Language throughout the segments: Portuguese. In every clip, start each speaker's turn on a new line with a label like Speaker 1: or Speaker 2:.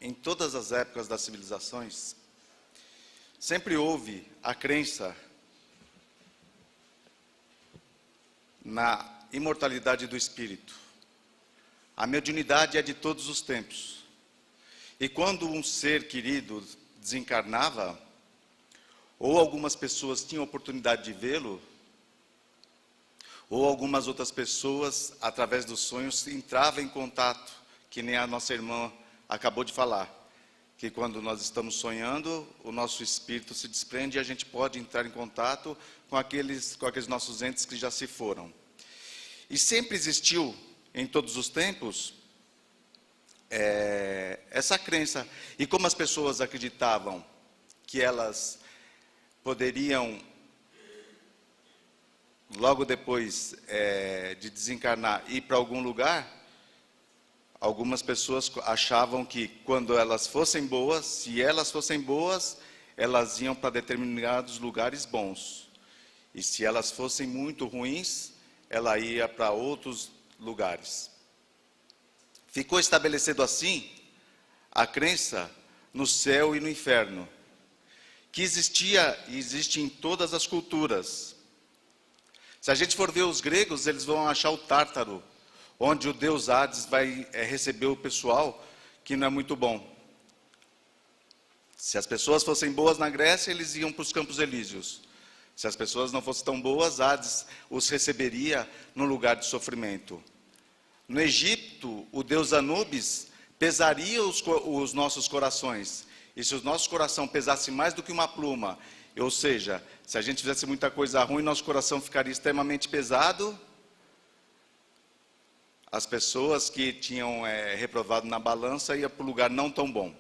Speaker 1: em todas as épocas das civilizações, sempre houve a crença na imortalidade do espírito. A mediunidade é de todos os tempos. E quando um ser querido desencarnava, ou algumas pessoas tinham oportunidade de vê-lo, ou algumas outras pessoas, através dos sonhos, entravam em contato, que nem a nossa irmã acabou de falar, que quando nós estamos sonhando, o nosso espírito se desprende e a gente pode entrar em contato com aqueles nossos entes que já se foram. E sempre existiu, em todos os tempos, essa crença. E como as pessoas acreditavam que elas poderiam, logo depois de desencarnar, ir para algum lugar, algumas pessoas achavam que quando elas fossem boas, se elas fossem boas, elas iam para determinados lugares bons. E se elas fossem muito ruins, ela ia para outros lugares. Ficou estabelecido assim a crença no céu e no inferno, que existia e existe em todas as culturas. Se a gente for ver os gregos, eles vão achar o Tártaro, onde o deus Hades vai receber o pessoal que não é muito bom. Se as pessoas fossem boas na Grécia, eles iam para os Campos Elíseos. Se as pessoas não fossem tão boas, Hades os receberia no lugar de sofrimento. No Egito, o deus Anubis pesaria os nossos corações. E se o nosso coração pesasse mais do que uma pluma, ou seja, se a gente fizesse muita coisa ruim, nosso coração ficaria extremamente pesado, as pessoas que tinham reprovado na balança iam para um lugar não tão bom.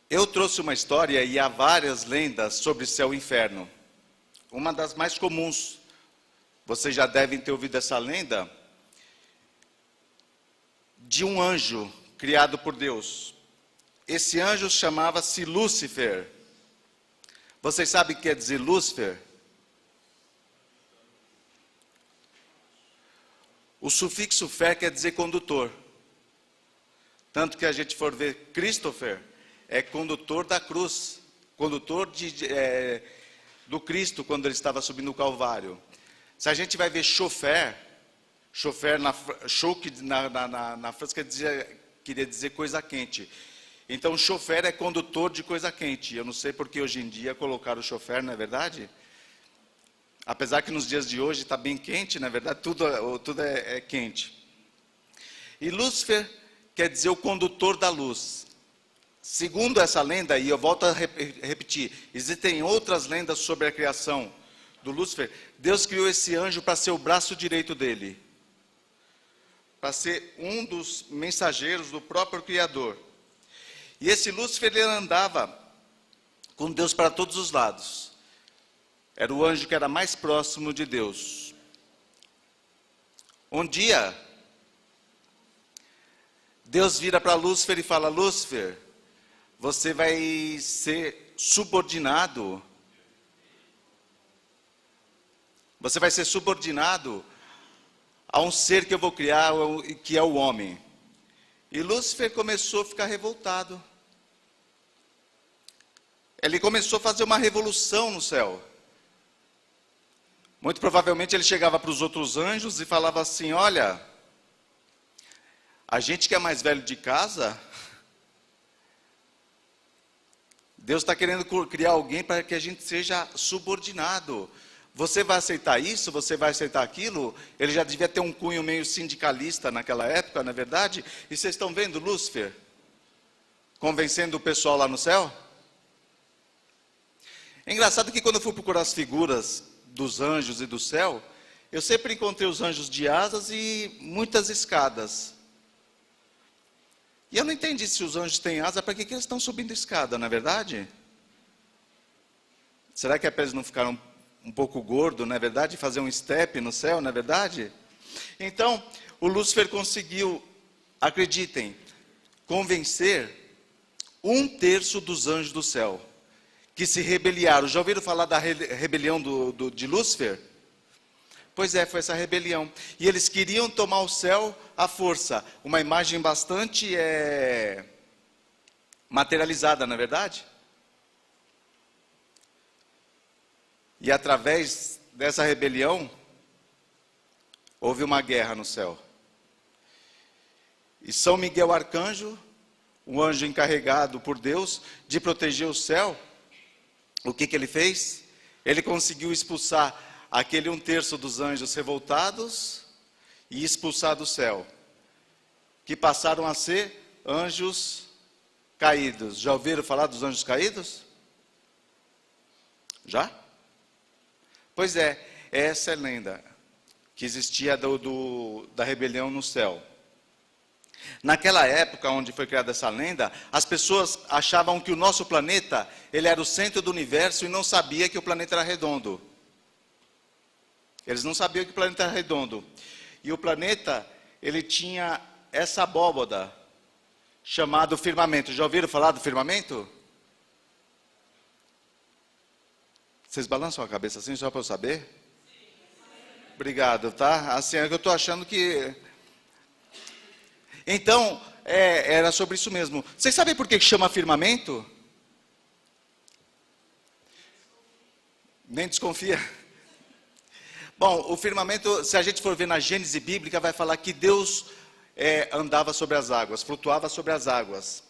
Speaker 1: Eu trouxe uma história, e há várias lendas sobre céu e inferno. Uma das mais comuns, vocês já devem ter ouvido essa lenda, de um anjo criado por Deus. Esse anjo chamava-se Lúcifer. Vocês sabem o que quer dizer Lúcifer? O sufixo fer quer dizer condutor. Tanto que a gente for ver Christopher, é condutor da cruz, condutor do Cristo quando ele estava subindo o Calvário. Se a gente vai ver chofer na França queria dizer coisa quente. Então chofer é condutor de coisa quente. Eu não sei porque hoje em dia colocaram o chofer, não é verdade? Apesar que nos dias de hoje está bem quente, na verdade, tudo é quente. E Lúcifer quer dizer o condutor da luz. Segundo essa lenda, e eu volto a repetir, existem outras lendas sobre a criação do Lúcifer. Deus criou esse anjo para ser o braço direito dele, para ser um dos mensageiros do próprio Criador. E esse Lúcifer, ele andava com Deus para todos os lados. Era o anjo que era mais próximo de Deus. Um dia, Deus vira para Lúcifer e fala: Lúcifer, você vai ser subordinado. Você vai ser subordinado a um ser que eu vou criar, que é o homem. E Lúcifer começou a ficar revoltado. Ele começou a fazer uma revolução no céu. Muito provavelmente ele chegava para os outros anjos e falava assim: olha, a gente que é mais velho de casa, Deus está querendo criar alguém para que a gente seja subordinado. Você vai aceitar isso? Você vai aceitar aquilo? Ele já devia ter um cunho meio sindicalista naquela época, não é verdade? E vocês estão vendo Lúcifer convencendo o pessoal lá no céu? É engraçado que quando eu fui procurar as figuras dos anjos e do céu, eu sempre encontrei os anjos de asas e muitas escadas. E eu não entendi, se os anjos têm asa, para que eles estão subindo escada, não é verdade? Será que é para eles não ficarem um pouco gordos, não é verdade? Fazer um step no céu, não é verdade? Então, o Lúcifer conseguiu, acreditem, convencer 1/3 dos anjos do céu, que se rebeliaram. Já ouviram falar da rebelião de Lúcifer? Pois é, foi essa rebelião. E eles queriam tomar o céu à força. Uma imagem bastante materializada, não é verdade? E através dessa rebelião, houve uma guerra no céu. E São Miguel Arcanjo, o anjo encarregado por Deus de proteger o céu, o que ele fez? Ele conseguiu expulsar aquele 1/3 dos anjos revoltados e expulsar do céu, que passaram a ser anjos caídos. Já ouviram falar dos anjos caídos? Já? Pois é, essa é a lenda que existia da rebelião no céu. Naquela época onde foi criada essa lenda, as pessoas achavam que o nosso planeta, ele era o centro do universo e não sabia que o planeta era redondo. Eles não sabiam que o planeta era redondo. E o planeta, ele tinha essa abóboda, chamado firmamento. Já ouviram falar do firmamento? Vocês balançam a cabeça assim, só para eu saber? Obrigado, tá? Assim é que eu estou achando que... Então, era sobre isso mesmo. Vocês sabem por que chama firmamento? Nem desconfia. Bom, o firmamento, se a gente for ver na Gênese bíblica, vai falar que Deus andava sobre as águas, flutuava sobre as águas.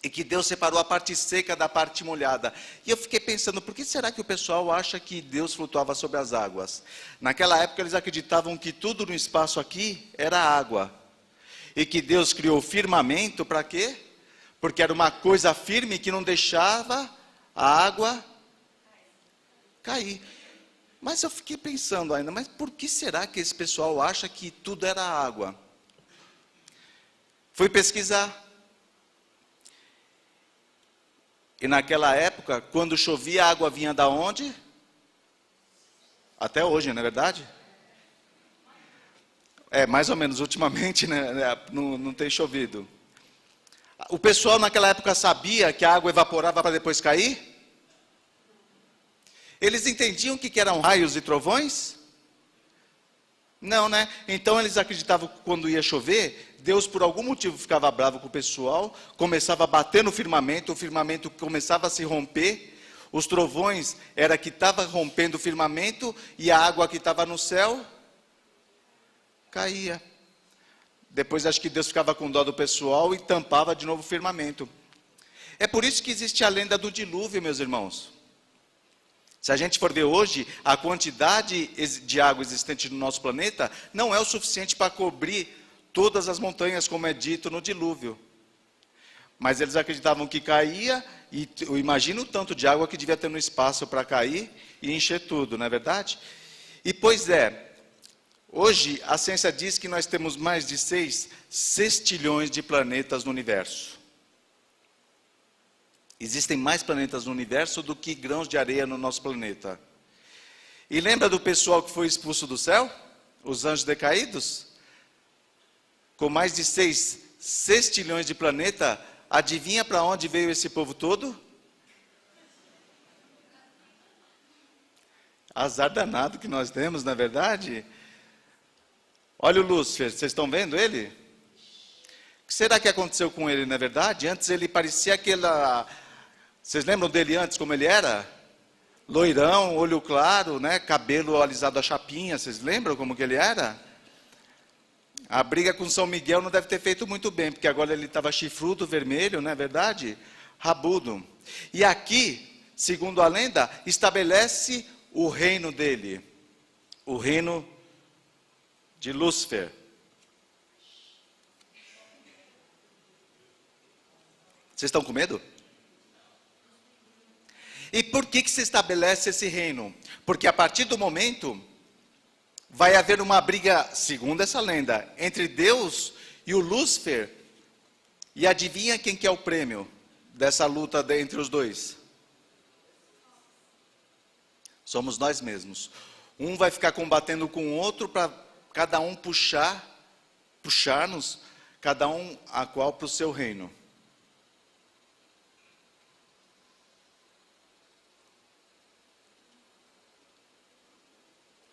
Speaker 1: E que Deus separou a parte seca da parte molhada. E eu fiquei pensando, por que será que o pessoal acha que Deus flutuava sobre as águas? Naquela época eles acreditavam que tudo no espaço aqui era água. E que Deus criou o firmamento para quê? Porque era uma coisa firme que não deixava a água cair. Mas eu fiquei pensando ainda, mas por que será que esse pessoal acha que tudo era água? Fui pesquisar. E naquela época, quando chovia, a água vinha da onde? Até hoje, não é verdade? Mais ou menos, ultimamente, né, não tem chovido. O pessoal naquela época sabia que a água evaporava para depois cair? Eles entendiam o que eram raios e trovões? Não, né? Então eles acreditavam que quando ia chover, Deus por algum motivo ficava bravo com o pessoal, começava a bater no firmamento, o firmamento começava a se romper, os trovões era que estava rompendo o firmamento e a água que estava no céu caía. Depois acho que Deus ficava com dó do pessoal e tampava de novo o firmamento. É por isso que existe a lenda do dilúvio, meus irmãos. Se a gente for ver hoje, a quantidade de água existente no nosso planeta não é o suficiente para cobrir todas as montanhas, como é dito no dilúvio. Mas eles acreditavam que caía, e imagina o tanto de água que devia ter no espaço para cair e encher tudo, não é verdade? E pois é, hoje a ciência diz que nós temos mais de 6 sextilhões de planetas no universo. Existem mais planetas no universo do que grãos de areia no nosso planeta. E lembra do pessoal que foi expulso do céu? Os anjos decaídos? Com mais de 6 sextilhões de planeta, adivinha para onde veio esse povo todo? Azar danado que nós temos, na verdade. Olha o Lúcifer, vocês estão vendo ele? O que será que aconteceu com ele, na verdade? Antes ele parecia aquela... Vocês lembram dele antes como ele era? Loirão, olho claro, né? Cabelo alisado a chapinha, vocês lembram como que ele era? A briga com São Miguel não deve ter feito muito bem, porque agora ele estava chifrudo, vermelho, não é verdade? Rabudo. E aqui, segundo a lenda, estabelece o reino dele. O reino de Lúcifer. Vocês estão com medo? E por que se estabelece esse reino? Porque a partir do momento, vai haver uma briga, segundo essa lenda, entre Deus e o Lúcifer. E adivinha quem que é o prêmio dessa luta entre os dois? Somos nós mesmos. Um vai ficar combatendo com o outro para cada um puxar-nos, cada um a qual para o seu reino.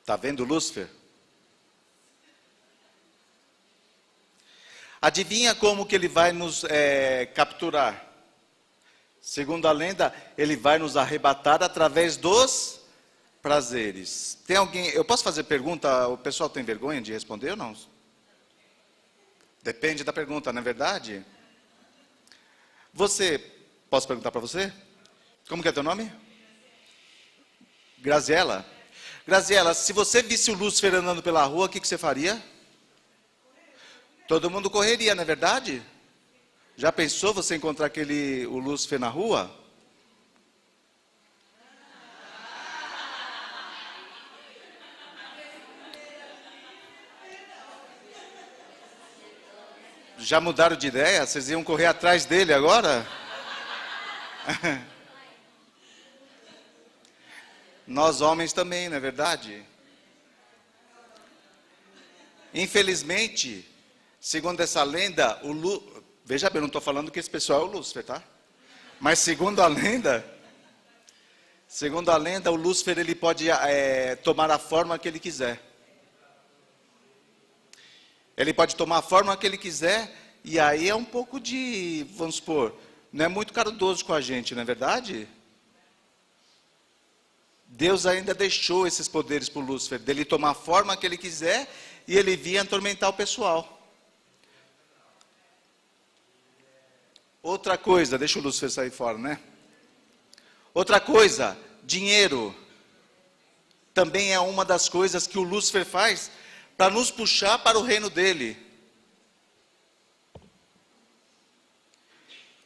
Speaker 1: Está vendo Lúcifer? Adivinha como que ele vai nos capturar? Segundo a lenda, ele vai nos arrebatar através dos prazeres. Tem alguém? Eu posso fazer pergunta? O pessoal tem vergonha de responder ou não? Depende da pergunta, não é verdade? Posso perguntar para você? Como que é teu nome? Graziela. Graziela, se você visse o Lúcifer andando pela rua, o que você faria? Todo mundo correria, não é verdade? Já pensou você encontrar o Lúcifer na rua? Já mudaram de ideia? Vocês iam correr atrás dele agora? Nós homens também, não é verdade? Infelizmente, segundo essa lenda, veja bem, eu não estou falando que esse pessoal é o Lúcifer, tá? Mas segundo a lenda, o Lúcifer ele pode tomar a forma que ele quiser. Ele pode tomar a forma que ele quiser, e aí é um pouco de, vamos supor, não é muito caridoso com a gente, não é verdade? Deus ainda deixou esses poderes para o Lúcifer, dele tomar a forma que ele quiser, e ele vinha atormentar o pessoal. Outra coisa, deixa o Lúcifer sair fora, né? Outra coisa, dinheiro. Também é uma das coisas que o Lúcifer faz para nos puxar para o reino dele.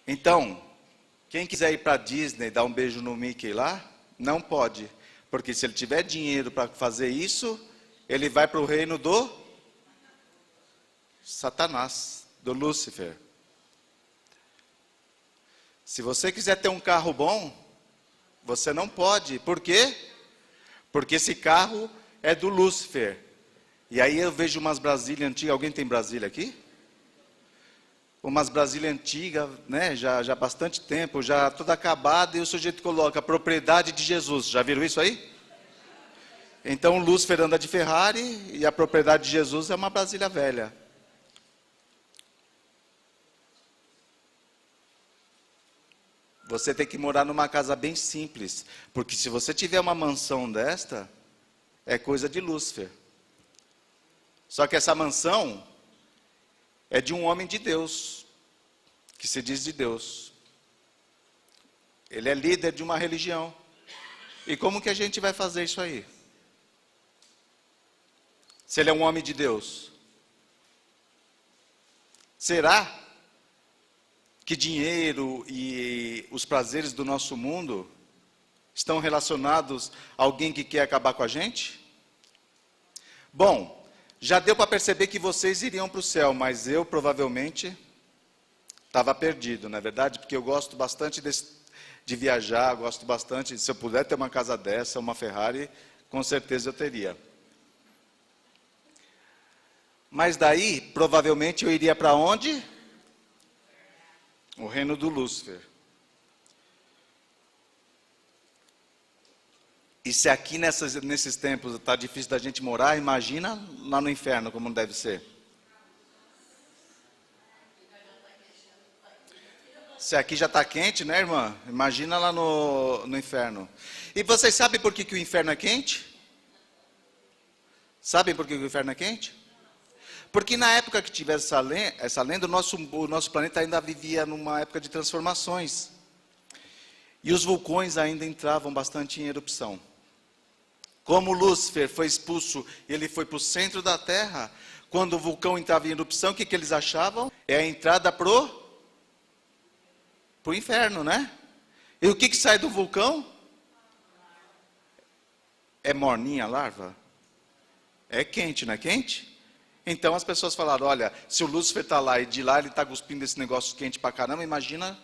Speaker 1: Então, quem quiser ir para a Disney, dar um beijo no Mickey lá, não pode. Porque se ele tiver dinheiro para fazer isso, ele vai para o reino do Satanás, do Lúcifer. Se você quiser ter um carro bom, você não pode. Por quê? Porque esse carro é do Lúcifer. E aí eu vejo umas Brasília antigas. Alguém tem Brasília aqui? Umas Brasília antigas, né? Já há bastante tempo, já toda acabada, e o sujeito coloca propriedade de Jesus. Já viram isso aí? Então o Lúcifer anda de Ferrari e a propriedade de Jesus é uma Brasília velha. Você tem que morar numa casa bem simples, porque se você tiver uma mansão desta, é coisa de Lúcifer. Só que essa mansão é de um homem de Deus, que se diz de Deus. Ele é líder de uma religião. E como que a gente vai fazer isso aí? Se ele é um homem de Deus. Será que dinheiro e os prazeres do nosso mundo estão relacionados a alguém que quer acabar com a gente? Bom, já deu para perceber que vocês iriam para o céu, mas eu provavelmente estava perdido, não é verdade? Porque eu gosto bastante de viajar, gosto bastante, se eu puder ter uma casa dessa, uma Ferrari, com certeza eu teria. Mas daí, provavelmente eu iria para onde? O reino do Lúcifer. E se aqui nesses tempos está difícil da gente morar, imagina lá no inferno como deve ser. Se aqui já está quente, né, irmã? Imagina lá no inferno. E vocês sabem por que o inferno é quente? Sabem por que o inferno é quente? Porque na época que tivesse essa lenda, o nosso planeta ainda vivia numa época de transformações. E os vulcões ainda entravam bastante em erupção. Como Lúcifer foi expulso, ele foi para o centro da Terra. Quando o vulcão entrava em erupção, o que eles achavam? É a entrada pro inferno, né? E o que sai do vulcão? É morninha a larva? É quente, não é quente? Então as pessoas falaram, olha, se o Lúcifer está lá e de lá ele está cuspindo esse negócio quente pra caramba, imagina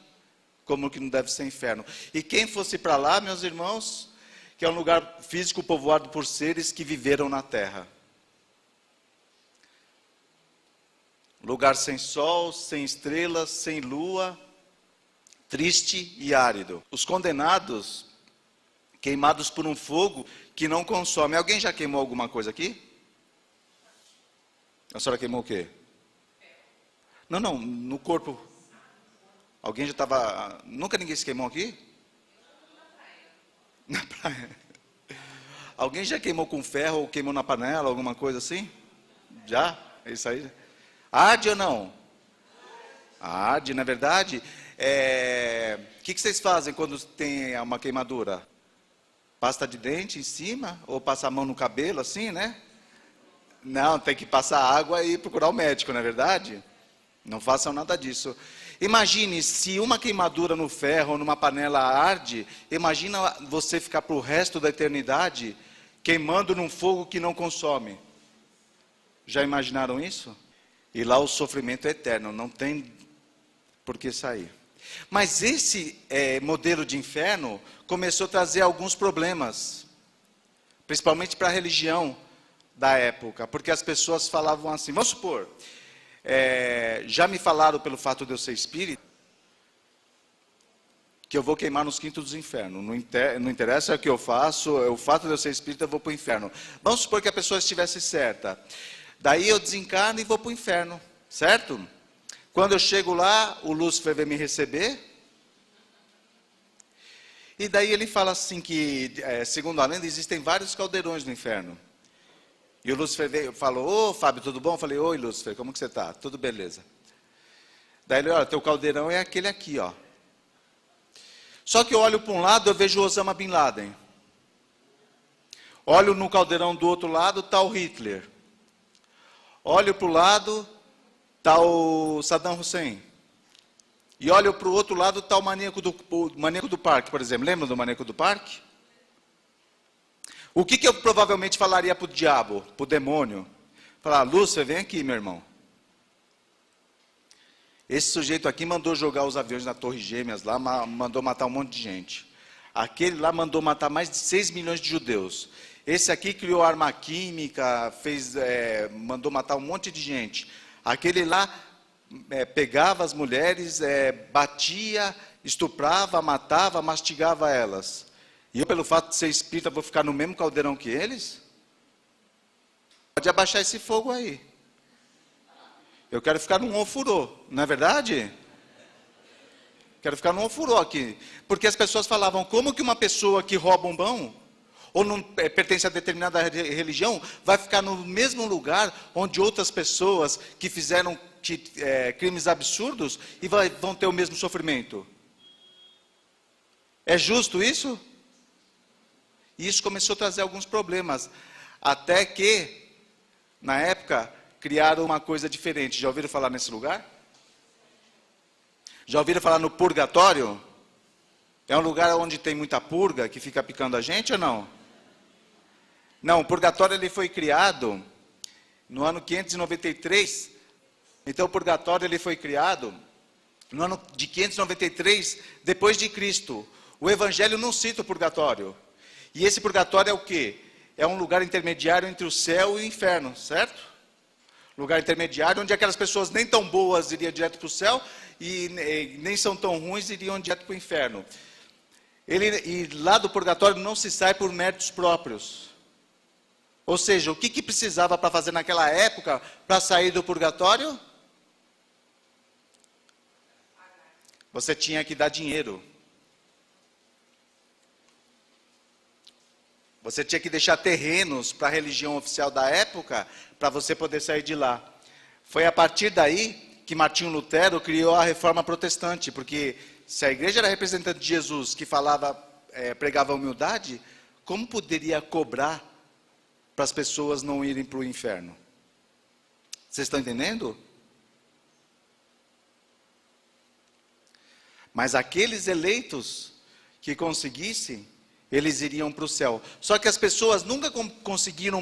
Speaker 1: como que não deve ser inferno. E quem fosse para lá, meus irmãos, que é um lugar físico povoado por seres que viveram na terra. Lugar sem sol, sem estrelas, sem lua, triste e árido. Os condenados, queimados por um fogo que não consome. Alguém já queimou alguma coisa aqui? A senhora queimou o quê? Não, no corpo. Alguém já estava... Nunca ninguém se queimou aqui? Na praia. Alguém já queimou com ferro ou queimou na panela, alguma coisa assim? Já? É isso aí? Arde ou não? Arde, na verdade. O que vocês fazem quando tem uma queimadura? Pasta de dente em cima? Ou passa a mão no cabelo, assim, né? Não, tem que passar água e procurar o médico, não é verdade? Não façam nada disso. Imagine, se uma queimadura no ferro ou numa panela arde, imagina você ficar para o resto da eternidade queimando num fogo que não consome. Já imaginaram isso? E lá o sofrimento é eterno, não tem por que sair. Mas esse modelo de inferno começou a trazer alguns problemas, principalmente para a religião da época, porque as pessoas falavam assim, vamos supor, já me falaram pelo fato de eu ser espírita, que eu vou queimar nos quintos dos infernos, não interessa o que eu faço, o fato de eu ser espírita eu vou para o inferno. Vamos supor que a pessoa estivesse certa, daí eu desencarno e vou para o inferno, certo? Quando eu chego lá, o Lúcifer vem me receber, e daí ele fala assim que, segundo a lenda, existem vários caldeirões no inferno. E o Lúcifer veio, falou, ô Fábio, tudo bom? Eu falei, oi Lúcifer, como que você está? Tudo beleza. Daí ele, olha, teu caldeirão é aquele aqui, ó. Só que eu olho para um lado, eu vejo Osama Bin Laden. Olho no caldeirão do outro lado, está o Hitler. Olho para o lado, está o Saddam Hussein. E olho para o outro lado, está o maníaco do parque, por exemplo. Lembra do maníaco do parque? O que eu provavelmente falaria para o diabo, para o demônio? Falar, Lúcifer, vem aqui, meu irmão. Esse sujeito aqui mandou jogar os aviões na Torre Gêmeas lá, mandou matar um monte de gente. Aquele lá mandou matar mais de 6 milhões de judeus. Esse aqui criou arma química, mandou matar um monte de gente. Aquele lá pegava as mulheres, batia, estuprava, matava, mastigava elas. E eu, pelo fato de ser espírita, vou ficar no mesmo caldeirão que eles? Pode abaixar esse fogo aí. Eu quero ficar num ofurô, não é verdade? Quero ficar num ofurô aqui. Porque as pessoas falavam, como que uma pessoa que rouba um pão, ou não pertence a determinada religião, vai ficar no mesmo lugar onde outras pessoas que fizeram crimes absurdos e vão ter o mesmo sofrimento? É justo isso? E isso começou a trazer alguns problemas. Até que, na época, criaram uma coisa diferente. Já ouviram falar nesse lugar? Já ouviram falar no purgatório? É um lugar onde tem muita purga, que fica picando a gente ou não? Não, o purgatório ele foi criado no ano 593. Então o purgatório ele foi criado no ano de 593 depois de Cristo. O Evangelho não cita o purgatório. E esse purgatório é o quê? É um lugar intermediário entre o céu e o inferno, certo? Lugar intermediário onde aquelas pessoas nem tão boas iriam direto para o céu e nem são tão ruins iriam direto para o inferno. E lá do purgatório não se sai por méritos próprios. Ou seja, o que precisava para fazer naquela época para sair do purgatório? Você tinha que dar dinheiro. Você tinha que deixar terrenos para a religião oficial da época para você poder sair de lá. Foi a partir daí que Martinho Lutero criou a Reforma Protestante, porque se a igreja era representante de Jesus, que pregava humildade, como poderia cobrar para as pessoas não irem para o inferno? Vocês estão entendendo? Mas aqueles eleitos que conseguissem, eles iriam para o céu. Só que as pessoas nunca conseguiram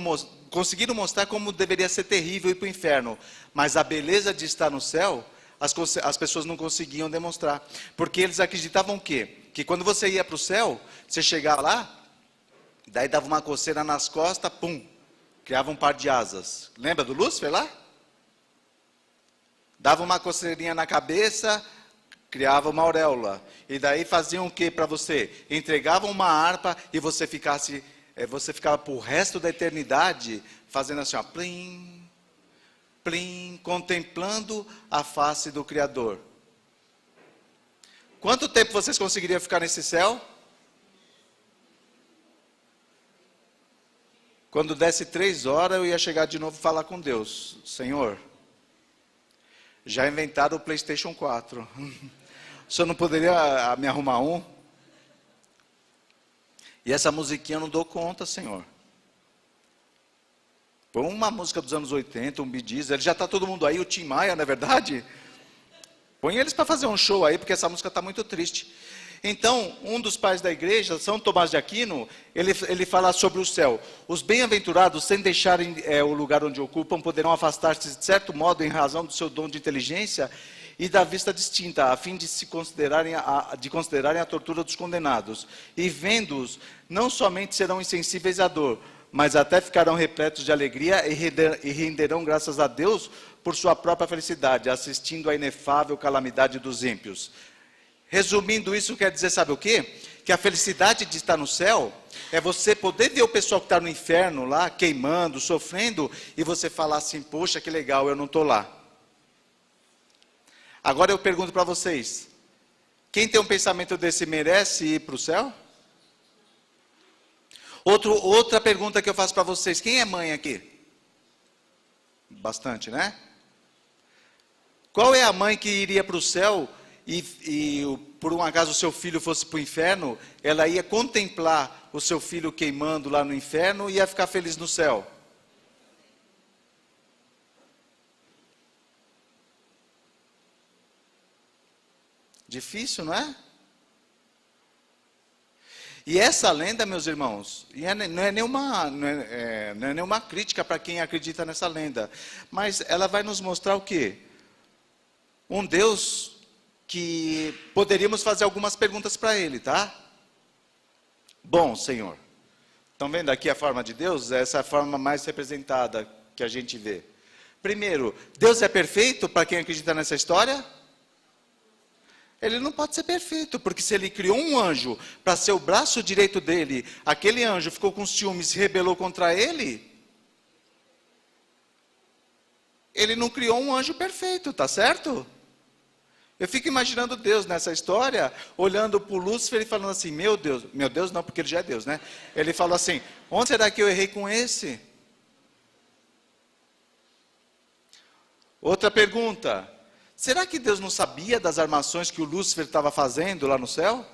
Speaker 1: mostrar como deveria ser terrível ir para o inferno. Mas a beleza de estar no céu, as pessoas não conseguiam demonstrar. Porque eles acreditavam que quando você ia para o céu, você chegava lá, daí dava uma coceira nas costas, pum, criava um par de asas. Lembra do Lúcifer lá? Dava uma coceirinha na cabeça, criava uma auréola. E daí faziam o que para você? Entregavam uma harpa e você ficasse você ficava para o resto da eternidade fazendo assim, ó, plim, plim, contemplando a face do Criador. Quanto tempo vocês conseguiriam ficar nesse céu? Quando desse 3 horas, eu ia chegar de novo e falar com Deus. Senhor, já inventaram o PlayStation 4. O senhor não poderia me arrumar um? E essa musiquinha eu não dou conta, Senhor. Põe uma música dos anos 80, um Bee Gees, ele já está todo mundo aí, o Tim Maia, não é verdade? Põe eles para fazer um show aí, porque essa música está muito triste. Então, um dos pais da igreja, São Tomás de Aquino, ele fala sobre o céu. Os bem-aventurados, sem deixarem o lugar onde ocupam, poderão afastar-se de certo modo em razão do seu dom de inteligência e da vista distinta, a fim de considerarem a tortura dos condenados. E vendo-os, não somente serão insensíveis à dor, mas até ficarão repletos de alegria e renderão graças a Deus por sua própria felicidade, assistindo à inefável calamidade dos ímpios. Resumindo isso, quer dizer, sabe o quê? Que a felicidade de estar no céu é você poder ver o pessoal que está no inferno lá, queimando, sofrendo, e você falar assim, poxa, que legal, eu não estou lá. Agora eu pergunto para vocês, quem tem um pensamento desse merece ir para o céu? Outra pergunta que eu faço para vocês, quem é mãe aqui? Bastante, né? Qual é a mãe que iria para o céu e por um acaso o seu filho fosse para o inferno, ela ia contemplar o seu filho queimando lá no inferno e ia ficar feliz no céu? Difícil, não é? E essa lenda, meus irmãos, não é nenhuma crítica para quem acredita nessa lenda, mas ela vai nos mostrar o quê? Um Deus que poderíamos fazer algumas perguntas para ele, tá? Bom, Senhor, estão vendo aqui a forma de Deus? Essa é a forma mais representada que a gente vê. Primeiro, Deus é perfeito para quem acredita nessa história? Ele não pode ser perfeito, porque se ele criou um anjo para ser o braço direito dele, aquele anjo ficou com ciúmes e se rebelou contra ele, ele não criou um anjo perfeito, tá certo? Eu fico imaginando Deus nessa história, olhando para o Lúcifer e falando assim, meu Deus não, porque ele já é Deus, né? Ele falou assim, onde será que eu errei com esse? Outra pergunta, será que Deus não sabia das armações que o Lúcifer estava fazendo lá no céu?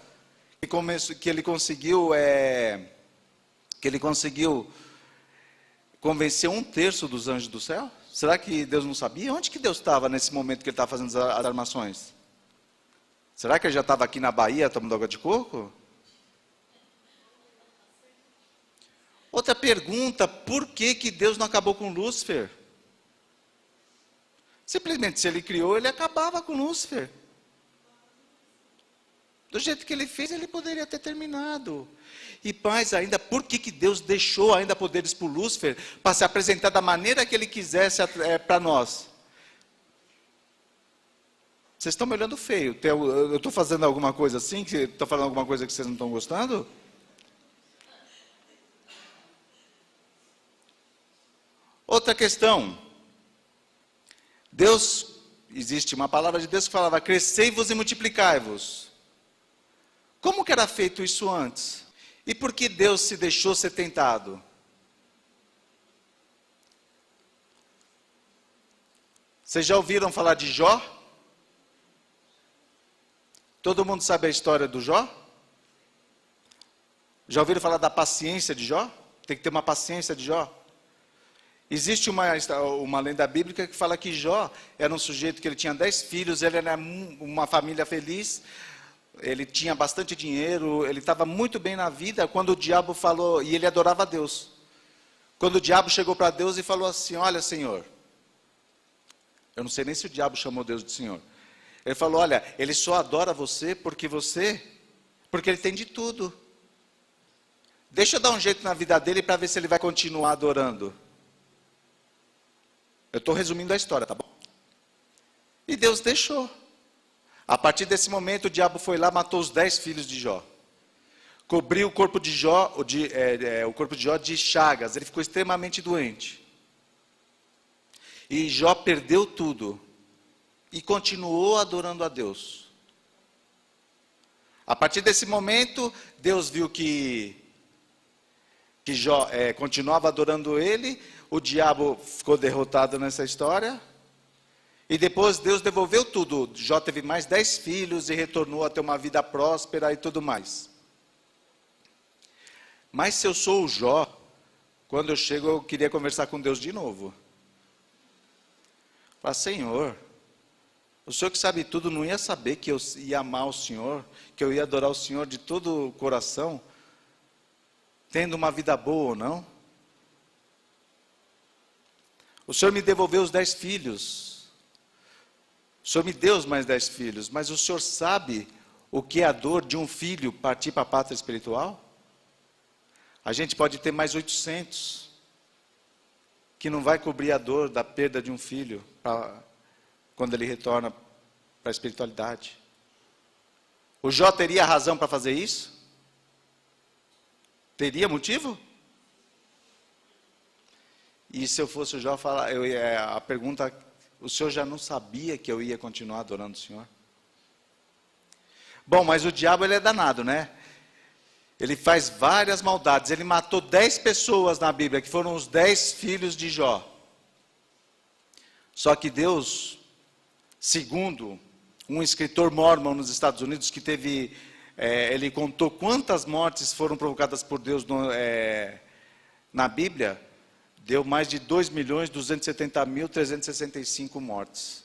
Speaker 1: Que ele conseguiu convencer 1/3 dos anjos do céu? Será que Deus não sabia? Onde que Deus estava nesse momento que ele estava fazendo as armações? Será que ele já estava aqui na Bahia tomando água de coco? Outra pergunta, por que Deus não acabou com Lúcifer? Simplesmente, se ele criou, ele acabava com Lúcifer. Do jeito que ele fez, ele poderia ter terminado. E mais ainda, por que Deus deixou ainda poderes para o Lúcifer, para se apresentar da maneira que ele quisesse para nós? Vocês estão me olhando feio. Eu estou fazendo alguma coisa assim? Estou falando alguma coisa que vocês não estão gostando? Outra questão. Existe uma palavra de Deus que falava, crescei-vos e multiplicai-vos. Como que era feito isso antes? E por que Deus se deixou ser tentado? Vocês já ouviram falar de Jó? Todo mundo sabe a história do Jó? Já ouviram falar da paciência de Jó? Tem que ter uma paciência de Jó. Existe uma lenda bíblica que fala que Jó era um sujeito que ele tinha 10 filhos, ele era uma família feliz, ele tinha bastante dinheiro, ele estava muito bem na vida, quando o diabo falou, e ele adorava a Deus. Quando o diabo chegou para Deus e falou assim, olha Senhor, eu não sei nem se o diabo chamou Deus de Senhor. Ele falou, olha, ele só adora você porque ele tem de tudo. Deixa eu dar um jeito na vida dele para ver se ele vai continuar adorando. Eu estou resumindo a história, tá bom? E Deus deixou. A partir desse momento, o diabo foi lá e matou os 10 filhos de Jó. cobriu o corpo de Jó, o corpo de Jó de chagas. Ele ficou extremamente doente. E Jó perdeu tudo. E continuou adorando a Deus. A partir desse momento, Deus viu que Jó continuava adorando ele. O diabo ficou derrotado nessa história. E depois Deus devolveu tudo. Jó teve mais 10 filhos e retornou a ter uma vida próspera e tudo mais. Mas se eu sou o Jó, quando eu chego eu queria conversar com Deus de novo. Falar, Senhor, o Senhor que sabe tudo não ia saber que eu ia amar o Senhor, que eu ia adorar o Senhor de todo o coração, tendo uma vida boa ou não? O Senhor me devolveu os 10 filhos. O Senhor me deu os mais 10 filhos, mas o Senhor sabe o que é a dor de um filho partir para a pátria espiritual? A gente pode ter mais 800, que não vai cobrir a dor da perda de um filho, quando ele retorna para a espiritualidade. O Jó teria razão para fazer isso? Teria motivo? E se eu fosse o Jó, a pergunta, o senhor já não sabia que eu ia continuar adorando o Senhor? Bom, mas o diabo ele é danado, né? Ele faz várias maldades. Ele matou 10 pessoas na Bíblia, que foram os 10 filhos de Jó. Só que Deus, segundo um escritor mórmon nos Estados Unidos, que teve, ele contou quantas mortes foram provocadas por Deus na Bíblia, deu mais de 2.270.365 mortes.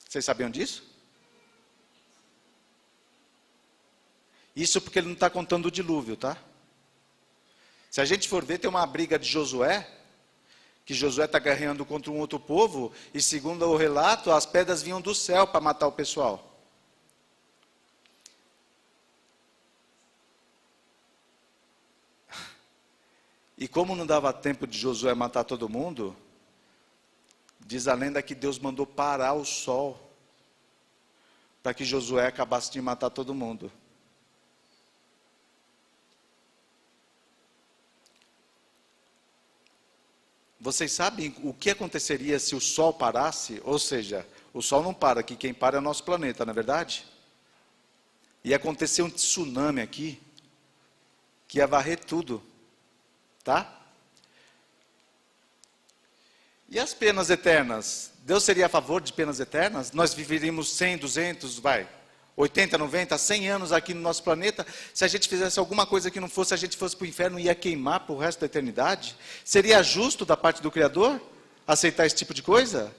Speaker 1: Vocês sabiam disso? Isso porque ele não está contando o dilúvio, tá? Se a gente for ver, tem uma briga de Josué, que Josué está guerreando contra um outro povo, e segundo o relato, as pedras vinham do céu para matar o pessoal. E como não dava tempo de Josué matar todo mundo, diz a lenda que Deus mandou parar o sol, para que Josué acabasse de matar todo mundo. Vocês sabem o que aconteceria se o Sol parasse? Ou seja, o Sol não para aqui, quem para é o nosso planeta, não é verdade? Ia acontecer um tsunami aqui, que ia varrer tudo, tá? E as penas eternas? Deus seria a favor de penas eternas? Nós viveríamos 100, 200, 80, 90, 100 anos aqui no nosso planeta. Se a gente fizesse alguma coisa que não fosse, a gente fosse para o inferno e ia queimar para o resto da eternidade? Seria justo da parte do Criador aceitar esse tipo de coisa?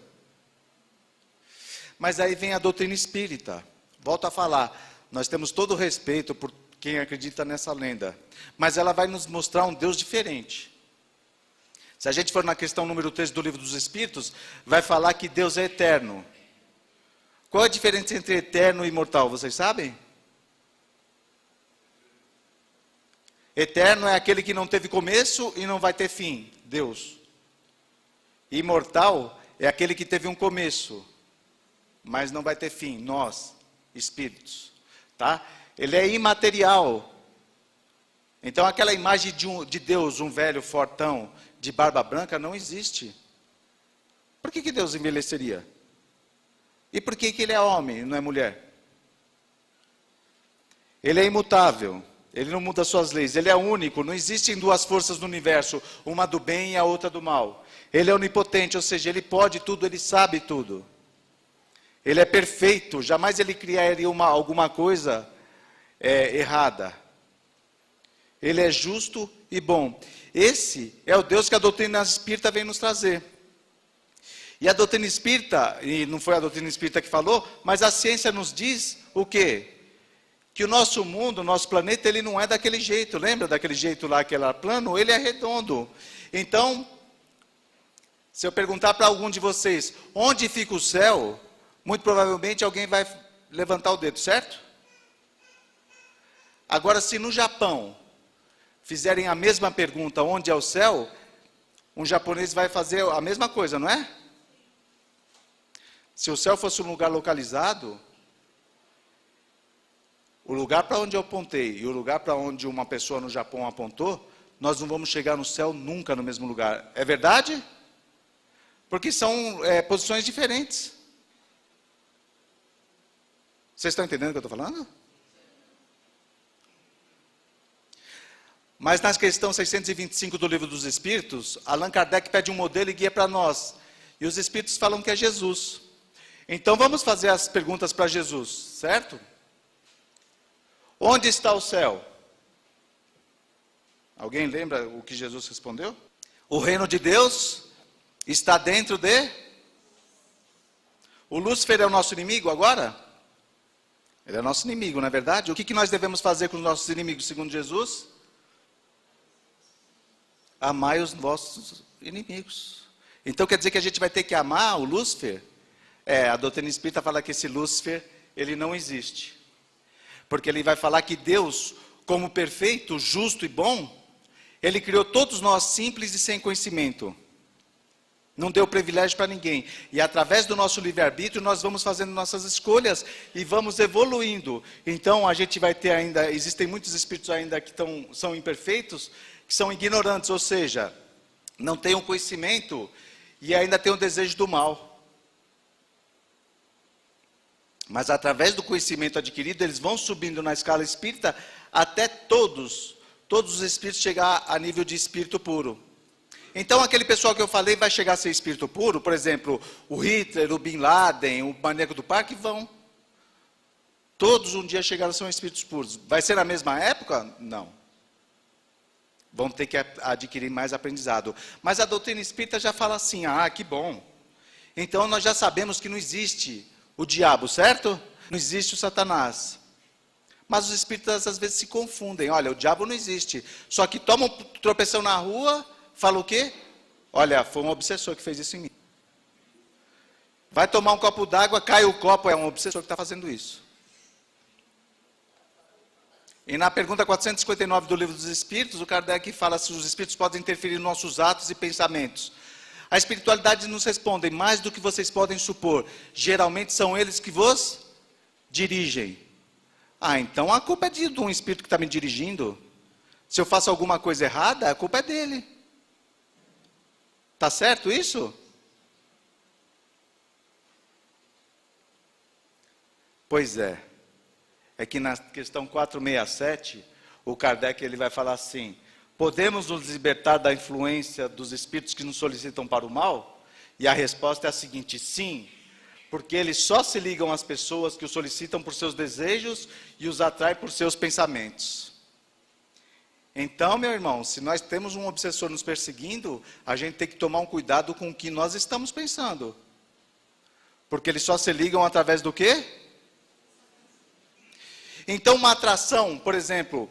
Speaker 1: Mas aí vem a doutrina espírita. Volto a falar, nós temos todo o respeito por quem acredita nessa lenda. Mas ela vai nos mostrar um Deus diferente. Se a gente for na questão número 3 do Livro dos Espíritos, vai falar que Deus é eterno. Qual a diferença entre eterno e imortal? Vocês sabem? Eterno é aquele que não teve começo e não vai ter fim. Deus. Imortal é aquele que teve um começo, mas não vai ter fim. Nós, espíritos. Tá? Ele é imaterial. Então aquela imagem de Deus, um velho fortão, de barba branca, não existe. Por que Deus envelheceria? E por que ele é homem e não é mulher? Ele é imutável, ele não muda suas leis, ele é único, não existem duas forças no universo, uma do bem e a outra do mal. Ele é onipotente, ou seja, ele pode tudo, ele sabe tudo. Ele é perfeito, jamais ele criaria alguma coisa errada. Ele é justo e bom. Esse é o Deus que a doutrina espírita vem nos trazer. E a doutrina espírita, e não foi a doutrina espírita que falou, mas a ciência nos diz o quê? Que o nosso mundo, o nosso planeta, ele não é daquele jeito. Lembra daquele jeito lá que era plano? Ele é redondo. Então, se eu perguntar para algum de vocês, onde fica o céu? Muito provavelmente alguém vai levantar o dedo, certo? Agora, se no Japão fizerem a mesma pergunta, onde é o céu? Um japonês vai fazer a mesma coisa, não é? Se o céu fosse um lugar localizado, o lugar para onde eu apontei e o lugar para onde uma pessoa no Japão apontou, nós não vamos chegar no céu nunca no mesmo lugar. É verdade? Porque são posições diferentes. Vocês estão entendendo o que eu estou falando? Mas na questão 625 do Livro dos Espíritos, Allan Kardec pede um modelo e guia para nós. E os Espíritos falam que é Jesus. Então vamos fazer as perguntas para Jesus, certo? Onde está o céu? Alguém lembra o que Jesus respondeu? O reino de Deus está dentro de... O Lúcifer é o nosso inimigo agora? Ele é nosso inimigo, não é verdade? O que nós devemos fazer com os nossos inimigos, segundo Jesus? Amai os vossos inimigos. Então quer dizer que a gente vai ter que amar o Lúcifer? A doutrina espírita fala que esse Lúcifer, ele não existe. Porque ele vai falar que Deus, como perfeito, justo e bom, ele criou todos nós simples e sem conhecimento. Não deu privilégio para ninguém. E através do nosso livre-arbítrio, nós vamos fazendo nossas escolhas e vamos evoluindo. Então a gente vai ter ainda, existem muitos espíritos ainda que são imperfeitos, que são ignorantes, ou seja, não têm o conhecimento e ainda têm o desejo do mal. Mas através do conhecimento adquirido, eles vão subindo na escala espírita até todos os espíritos chegar a nível de espírito puro. Então aquele pessoal que eu falei vai chegar a ser espírito puro, por exemplo, o Hitler, o Bin Laden, o Maníaco do Parque, vão. Todos um dia chegaram a ser espíritos puros. Vai ser na mesma época? Não. Vão ter que adquirir mais aprendizado. Mas a doutrina espírita já fala assim, que bom. Então nós já sabemos que não existe o diabo, certo? Não existe o Satanás. Mas os espíritas às vezes se confundem. Olha, o diabo não existe. Só que toma um tropeção na rua, fala o quê? Olha, foi um obsessor que fez isso em mim. Vai tomar um copo d'água, cai o copo, é um obsessor que está fazendo isso. E na pergunta 459 do Livro dos Espíritos, o Kardec fala se os espíritos podem interferir nos nossos atos e pensamentos. A espiritualidade nos responde, mais do que vocês podem supor. Geralmente são eles que vos dirigem. Então a culpa é de um espírito que está me dirigindo. Se eu faço alguma coisa errada, a culpa é dele. Tá certo isso? Pois é. É que na questão 467, o Kardec ele vai falar assim, podemos nos libertar da influência dos espíritos que nos solicitam para o mal? E a resposta é a seguinte, sim, porque eles só se ligam às pessoas que os solicitam por seus desejos e os atraem por seus pensamentos. Então, meu irmão, se nós temos um obsessor nos perseguindo, a gente tem que tomar um cuidado com o que nós estamos pensando. Porque eles só se ligam através do quê? Então, uma atração, por exemplo,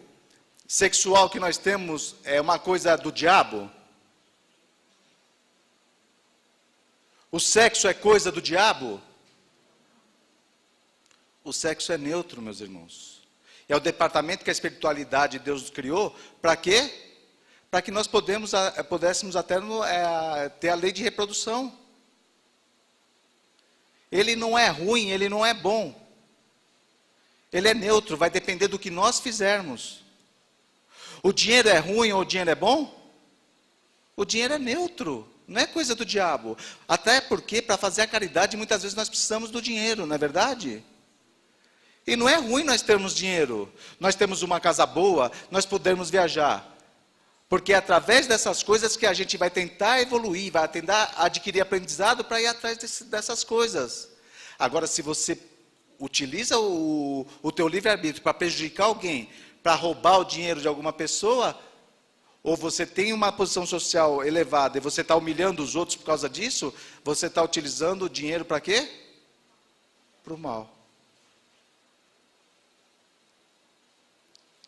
Speaker 1: sexual que nós temos é uma coisa do diabo? O sexo é coisa do diabo? O sexo é neutro, meus irmãos. É o departamento que a espiritualidade de Deus criou, para quê? Para que nós pudéssemos até ter a lei de reprodução. Ele não é ruim, ele não é bom. Ele é neutro, vai depender do que nós fizermos. O dinheiro é ruim ou o dinheiro é bom? O dinheiro é neutro, não é coisa do diabo. Até porque, para fazer a caridade, muitas vezes nós precisamos do dinheiro, não é verdade? E não é ruim nós termos dinheiro, nós temos uma casa boa, nós podemos viajar. Porque é através dessas coisas que a gente vai tentar evoluir, vai tentar adquirir aprendizado para ir atrás dessas coisas. Agora, se você utiliza o teu livre-arbítrio para prejudicar alguém, para roubar o dinheiro de alguma pessoa, ou você tem uma posição social elevada e você está humilhando os outros por causa disso, você está utilizando o dinheiro para quê? Para o mal.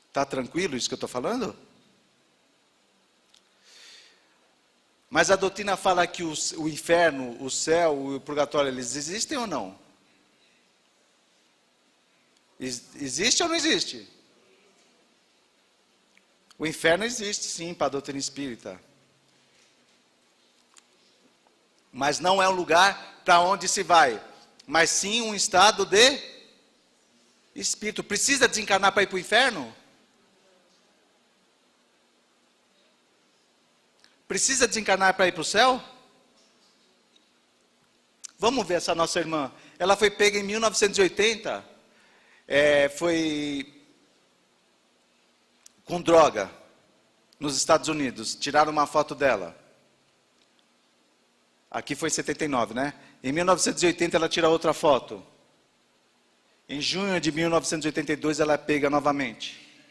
Speaker 1: Está tranquilo isso que eu estou falando? Mas a doutrina fala que o inferno, o céu, o purgatório, eles existem ou não? Existe ou não existe? O inferno existe, sim, para a doutrina espírita. Mas não é um lugar para onde se vai, mas sim um estado de Espírito. Precisa desencarnar para ir para o inferno? Precisa desencarnar para ir para o céu? Vamos ver essa nossa irmã. Ela foi pega em 1980. Foi com droga nos Estados Unidos. Tiraram uma foto dela. Aqui foi em 79, né? Em 1980 ela tira outra foto. Em junho de 1982 ela é pega novamente.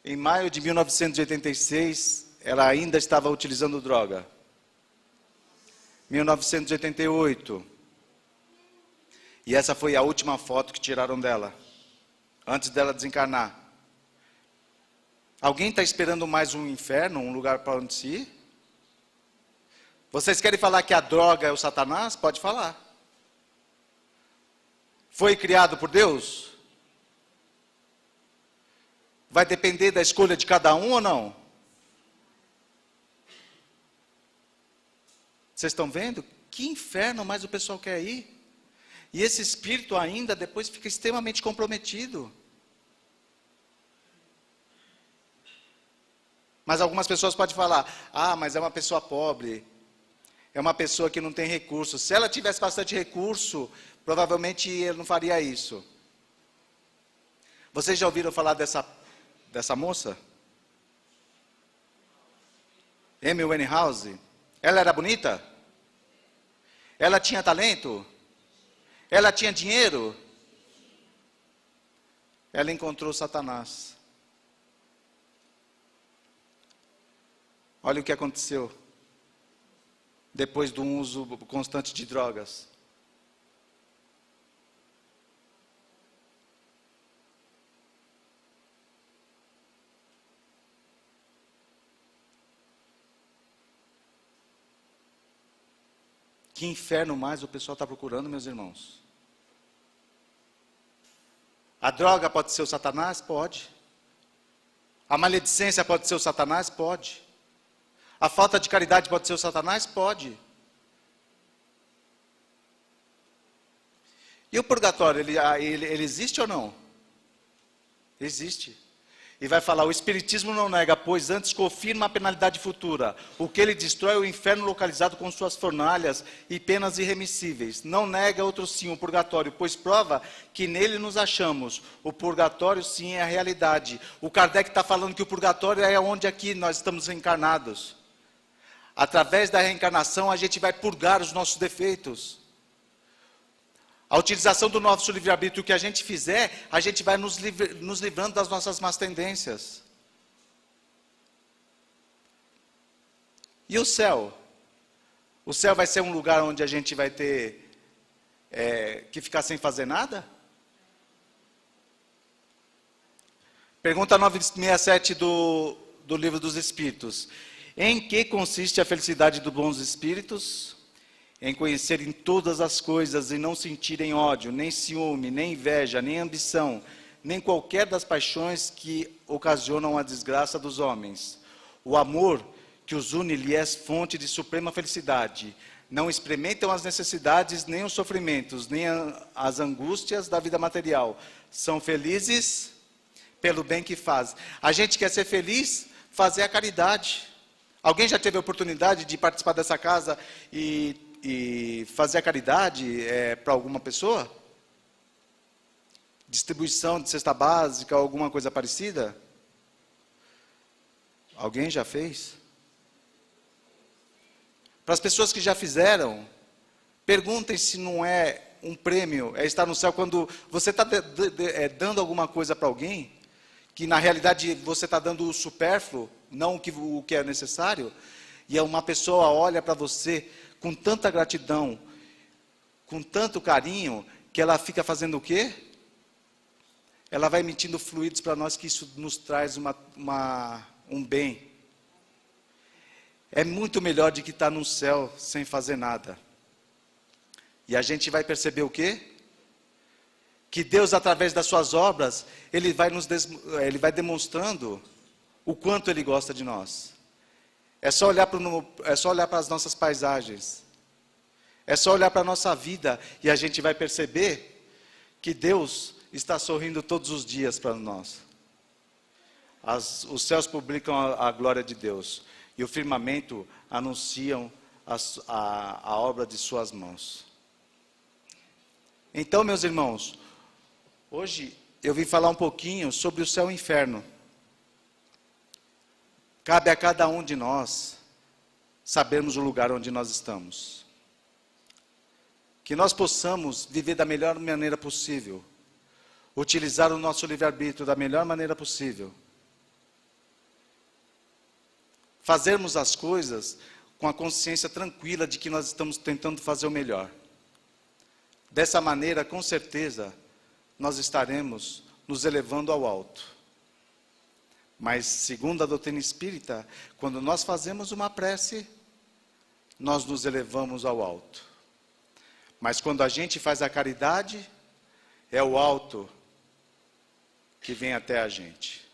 Speaker 1: Em maio de 1986 ela ainda estava utilizando droga. 1988. E essa foi a última foto que tiraram dela, antes dela desencarnar. Alguém está esperando mais um inferno, um lugar para onde se ir? Vocês querem falar que a droga é o Satanás? Pode falar. Foi criado por Deus? Vai depender da escolha de cada um ou não? Vocês estão vendo? Que inferno mais o pessoal quer ir? E esse espírito ainda depois fica extremamente comprometido. Mas algumas pessoas podem falar, mas é uma pessoa pobre. É uma pessoa que não tem recurso. Se ela tivesse bastante recurso, provavelmente ele não faria isso. Vocês já ouviram falar dessa moça? Amy Winehouse? Ela era bonita? Ela tinha talento? Ela tinha dinheiro? Ela encontrou Satanás. Olha o que aconteceu depois do uso constante de drogas. Que inferno mais o pessoal está procurando, meus irmãos? A droga pode ser o Satanás? Pode. A maledicência pode ser o Satanás? Pode. A falta de caridade pode ser o Satanás? Pode. E o purgatório, ele existe ou não? Existe. E vai falar, o Espiritismo não nega, pois antes confirma a penalidade futura. O que ele destrói é o inferno localizado com suas fornalhas e penas irremissíveis. Não nega outro sim, o purgatório, pois prova que nele nos achamos. O purgatório sim é a realidade. O Kardec está falando que o purgatório é onde aqui nós estamos reencarnados. Através da reencarnação a gente vai purgar os nossos defeitos. A utilização do nosso livre-arbítrio que a gente fizer, a gente vai nos livrando das nossas más tendências. E o céu? O céu vai ser um lugar onde a gente vai ter que ficar sem fazer nada? Pergunta 967 do Livro dos Espíritos. Em que consiste a felicidade dos bons espíritos? Em conhecerem todas as coisas e não sentirem ódio, nem ciúme, nem inveja, nem ambição, nem qualquer das paixões que ocasionam a desgraça dos homens. O amor que os une lhe é fonte de suprema felicidade. Não experimentam as necessidades, nem os sofrimentos, nem as angústias da vida material. São felizes pelo bem que fazem. A gente quer ser feliz, fazer a caridade. Alguém já teve a oportunidade de participar dessa casa e fazer a caridade para alguma pessoa? Distribuição de cesta básica, alguma coisa parecida? Alguém já fez? Para as pessoas que já fizeram, perguntem se não é um prêmio, estar no céu quando você está dando alguma coisa para alguém, que na realidade você está dando o supérfluo, não o que é necessário, e uma pessoa olha para você com tanta gratidão, com tanto carinho, que ela fica fazendo o quê? Ela vai emitindo fluidos para nós, que isso nos traz um bem. É muito melhor do que estar no céu sem fazer nada. E a gente vai perceber o quê? Que Deus, através das suas obras, Ele vai demonstrando o quanto Ele gosta de nós. É só olhar para as nossas paisagens. É só olhar para a nossa vida e a gente vai perceber que Deus está sorrindo todos os dias para nós. Os céus publicam a glória de Deus, e o firmamento anunciam a obra de suas mãos. Então, meus irmãos, hoje eu vim falar um pouquinho sobre o céu e o inferno. Cabe a cada um de nós sabermos o lugar onde nós estamos. Que nós possamos viver da melhor maneira possível, utilizar o nosso livre-arbítrio da melhor maneira possível. Fazermos as coisas com a consciência tranquila de que nós estamos tentando fazer o melhor. Dessa maneira, com certeza, nós estaremos nos elevando ao alto. Mas, segundo a doutrina espírita, quando nós fazemos uma prece, nós nos elevamos ao alto. Mas quando a gente faz a caridade, é o alto que vem até a gente.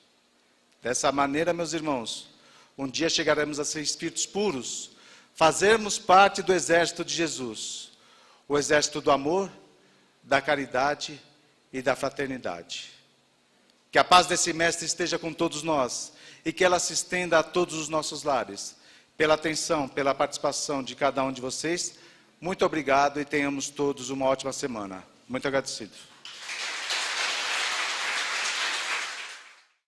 Speaker 1: Dessa maneira, meus irmãos, um dia chegaremos a ser espíritos puros, fazermos parte do exército de Jesus, o exército do amor, da caridade e da fraternidade. Que a paz desse mestre esteja com todos nós e que ela se estenda a todos os nossos lares. Pela atenção, pela participação de cada um de vocês, muito obrigado e tenhamos todos uma ótima semana. Muito agradecido.